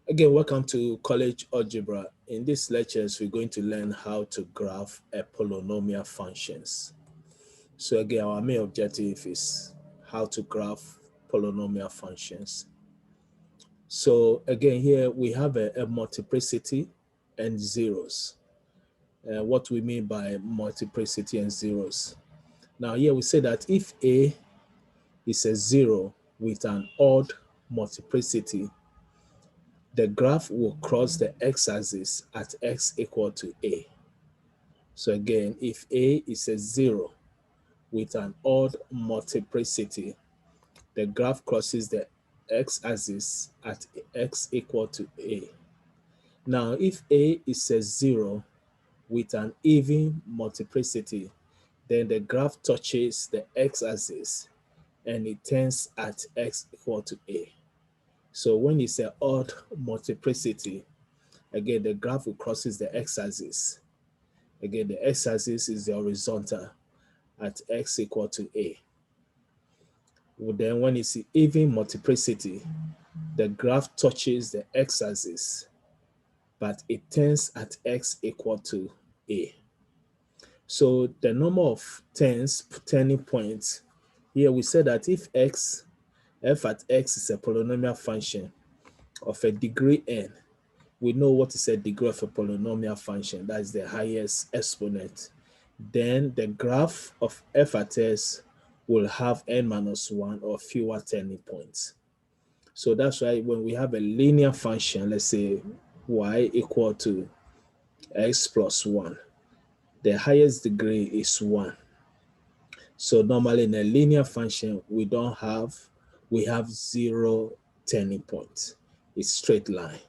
Again, welcome to College Algebra. In these lectures, we're going to learn how to graph a polynomial functions. So again, our main objective is how to graph polynomial functions. So again, here we have a multiplicity and zeros. What we mean by multiplicity and zeros. Now here we say that if A is a zero with an odd multiplicity, the graph will cross the x-axis at x equal to a. So again, if a is a zero with an odd multiplicity, the graph crosses the x-axis at x equal to a. Now, if a is a zero with an even multiplicity, then the graph touches the x-axis and it turns at x equal to a. So when it's an odd multiplicity, again, the graph will crosses the x-axis. Again, the x-axis is the horizontal at x equal to a. Then when it's even multiplicity, the graph touches the x-axis, but it turns at x equal to a. So the number of turning points, here we said that if f at x is a polynomial function of a degree n, we know what is a degree of a polynomial function. That is the highest exponent. Then the graph of f at s will have n minus 1 or fewer turning points. So that's why when we have a linear function, let's say y equal to x plus 1, the highest degree is 1. So normally in a linear function, we have 0 turning points. It's straight line.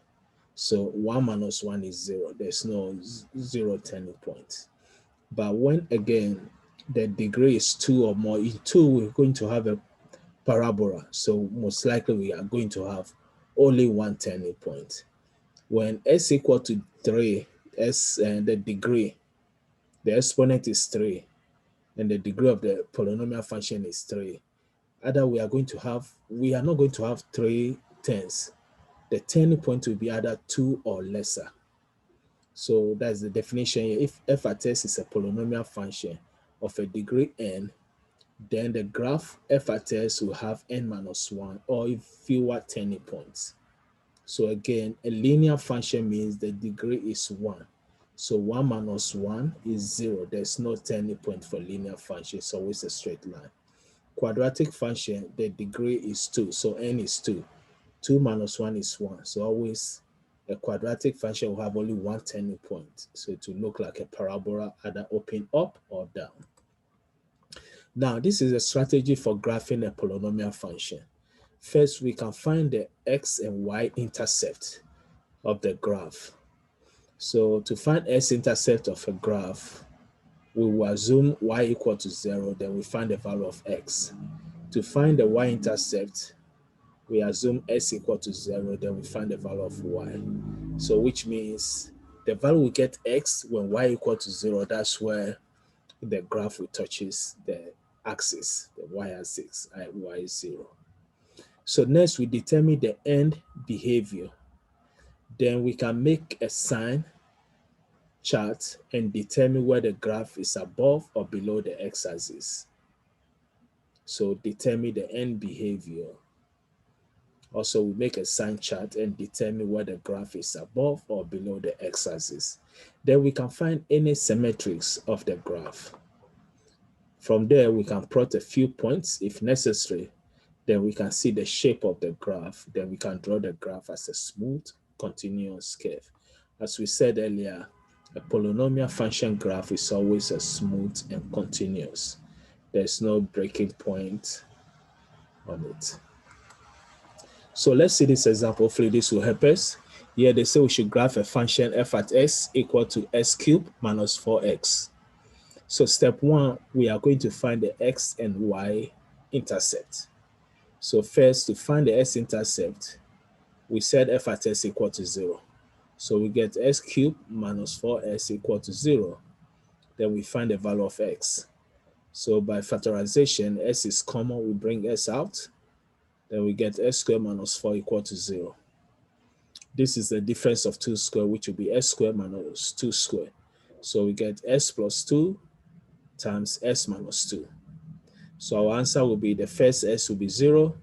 So 1 minus 1 is 0. There's no 0 turning point. But when, again, the degree is 2 or more, in 2, we're going to have a parabola. So most likely we are going to have only 1 turning point. When s equal to 3, the degree, the exponent is 3, and the degree of the polynomial function is 3. Either we are not going to have 3 turns. The turning point will be either 2 or lesser. So that's the definition here. If f at s is a polynomial function of a degree n, then the graph f at s will have n minus 1 or fewer turning points. So again, a linear function means the degree is 1. So 1 minus 1 is 0. There's no turning point for linear function. It's always a straight line. Quadratic function, the degree is 2. So n is 2. 2 minus 1 is 1. So always a quadratic function will have only 1 turning point. So it will look like a parabola, either open up or down. Now, this is a strategy for graphing a polynomial function. First, we can find the x and y intercept of the graph. So to find x-intercept of a graph, we will assume y equal to 0, then we find the value of x. To find the y-intercept, we assume s equal to 0, then we find the value of y. So which means the value we get x when y equal to 0, that's where the graph will touches the axis, the y-axis at y0. So next we determine the end behavior. Then we can make a sign chart and determine where the graph is above or below the x-axis. So determine the end behavior. Also, we make a sign chart and determine where the graph is above or below the x-axis. Then we can find any symmetries of the graph. From there, we can plot a few points if necessary. Then we can see the shape of the graph. Then we can draw the graph as a smooth, continuous curve. As we said earlier, a polynomial function graph is always a smooth and continuous. There's no breaking point on it. So let's see this example. Hopefully this will help us. Here they say we should graph a function f at s equal to s cubed minus 4x. So step 1, we are going to find the x and y intercept. So first, to find the x-intercept, we said f at s equal to 0. So we get s cubed minus 4s equal to 0. Then we find the value of x. So by factorization, s is common, we bring s out. Then we get s squared minus 4 equal to 0. This is the difference of 2 square, which will be s squared minus 2 squared. So we get s plus 2 times s minus 2. So our answer will be, the first s will be 0.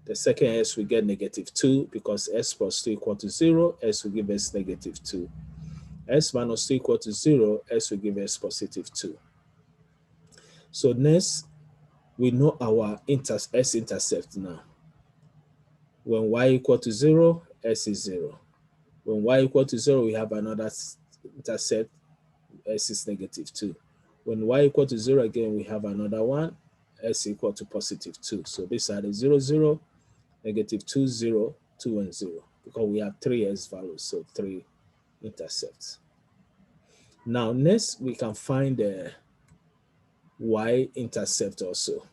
The second s we get negative 2, because s plus 2 equal to 0, s will give us negative 2. S minus 2 equal to 0, s will give us positive 2. So next, we know our s-intercept now. When y equal to 0, s is 0. When y equal to 0, we have another intercept, s is negative 2. When y equal to 0 again, we have another one, s equal to positive 2. So these are the 0, 0, negative 2, 0, 2, and 0, because we have 3 s values, so 3 intercepts. Now, next, we can find the y-intercept also.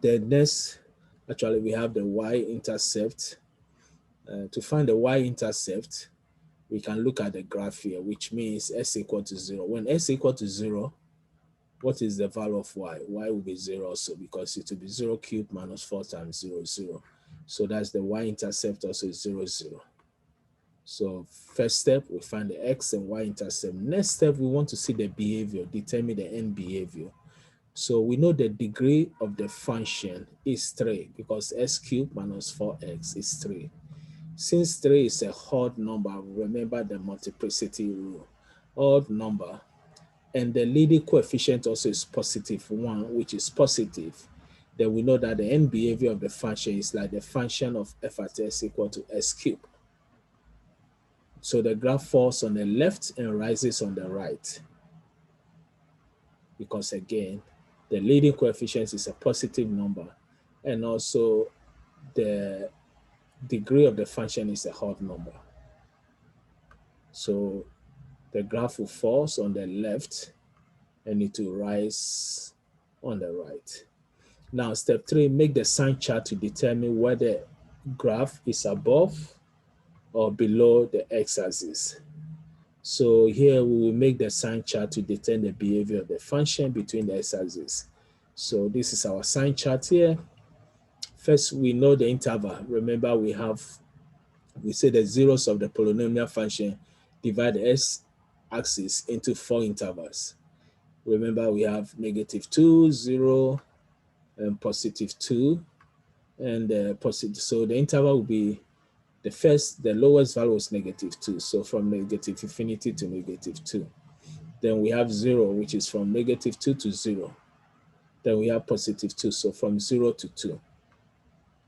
The next, actually, we have the y-intercept. To find the y-intercept, we can look at the graph here, which means s equal to 0. When s equal to 0, what is the value of y? Y will be 0 also, because it will be 0 cubed minus 4 times 0, 0. So that's the y-intercept also is 0, 0. So first step, we find the x and y-intercept. Next step, we want to see the behavior, determine the end behavior. So we know the degree of the function is 3, because s cubed minus 4x is 3. Since 3 is a odd number, remember the multiplicity rule. Odd number, and the leading coefficient also is positive 1, which is positive. Then we know that the end behavior of the function is like the function of f at s equal to s cubed. So the graph falls on the left and rises on the right, because again, the leading coefficient is a positive number, and also the degree of the function is a odd number. So the graph will fall on the left and it will rise on the right. Now, step 3, make the sign chart to determine whether the graph is above or below the x-axis. So here we will make the sign chart to determine the behavior of the function between the x-axis. So this is our sign chart here. First, we know the interval. Remember, we say the zeros of the polynomial function divide the x-axis into 4 intervals. Remember, we have negative 2, 0, and positive 2, and positive. So the interval will be the lowest value is negative 2. So from negative infinity to negative 2. Then we have 0, which is from negative 2 to 0. Then we have positive 2, so from 0 to 2.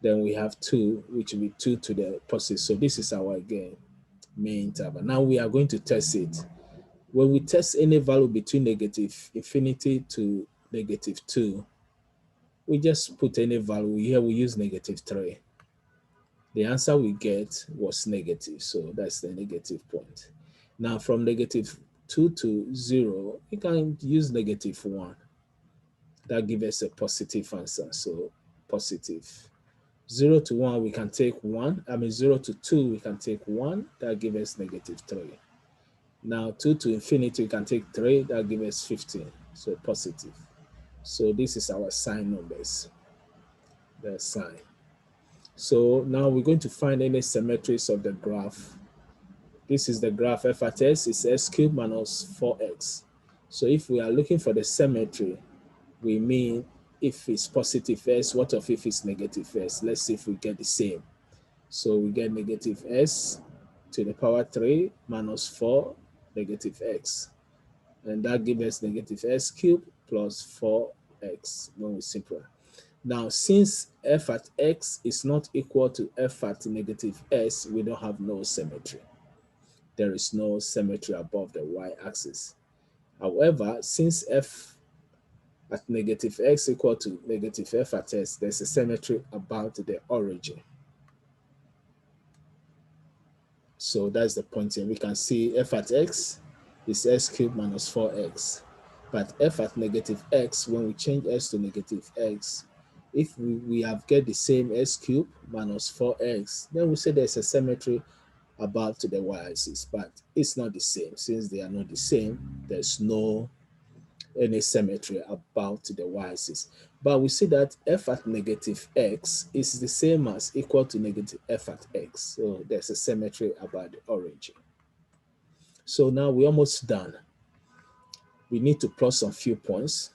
Then we have 2, which will be 2 to the positive. So this is our, again, main interval. Now we are going to test it. When we test any value between negative infinity to negative 2, we just put any value. Here we use negative 3. The answer we get was negative, so that's the negative point. Now from negative 2 to 0, we can use negative 1. That gives us a positive answer, so positive. 0 to 1, we can take 1. 0 to 2, we can take 1. That gives us negative 3. Now 2 to infinity, we can take 3. That gives us 15, so positive. So this is our sign numbers, the sign. So now we're going to find any symmetries of the graph. This is the graph f at s is s cubed minus 4x. So if we are looking for the symmetry, we mean if it's positive s, what if it's negative s? Let's see if we get the same. So we get negative s to the power 3 minus 4 negative x. And that gives us negative s cubed plus 4x when we simplify. Now, since f at x is not equal to f at negative s, we don't have no symmetry. There is no symmetry above the y-axis. However, since f at negative x equal to negative f at s, there's a symmetry about the origin. So that's the point here. We can see f at x is s cubed minus 4x. But f at negative x, when we change s to negative x, if we have get the same s cubed minus 4x, then we say there's a symmetry about the y-axis, but it's not the same. Since they are not the same, there's no any symmetry about the y-axis. But we see that f at negative x is the same as equal to negative f at x. So there's a symmetry about the origin. So now we're almost done. We need to plot some few points.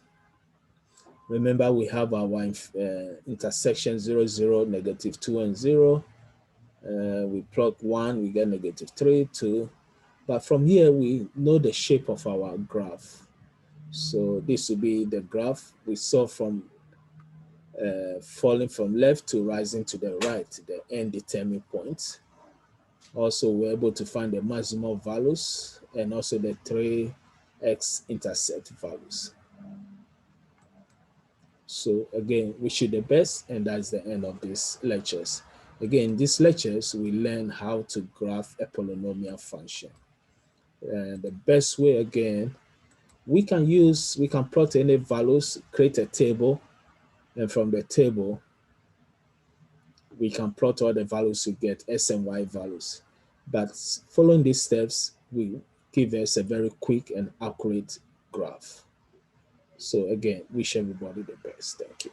Remember, we have our intersection 0, 0, negative 2, and 0. We plot 1, we get negative 3, 2. But from here, we know the shape of our graph. So this will be the graph we saw from falling from left to rising to the right, the end determined point. Also, we're able to find the maximum values and also the 3 x-intercept values. So again, wish you the best, and that's the end of these lectures. Again, these lectures, we learn how to graph a polynomial function. And the best way, again, we can plot any values, create a table, and from the table, we can plot all the values to get x and y values. But following these steps will give us a very quick and accurate graph. So again, wish everybody the best. Thank you.